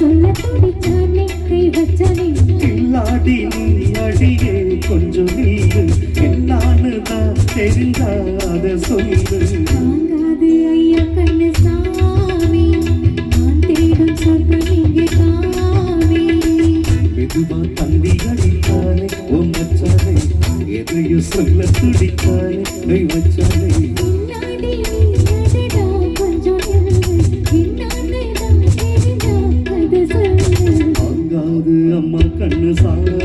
சொல்ல துடிச்சானே கை வச்சானே இல்லாடி நீ அடியே கொஞ்சம் நீடு என்னான்னு தான் தெரிஞ்சாத சொல்லு தாங்காது ஐயா கண்ணு சாமி நான் தேடும் சொர்க்கம் இங்கே காமி மெதுவா தந்தி அடித்தானே ஓ மச்சானே எதையும் சொல்ல துடித்தானே கை வச்சானே இன்னாடி நீ அடடா கொஞ்சம் நில்லு இன்னான்னு தான் தெரிஞ்சா அது சொல்லு தாங்காது அம்மா கண்ணு சாமி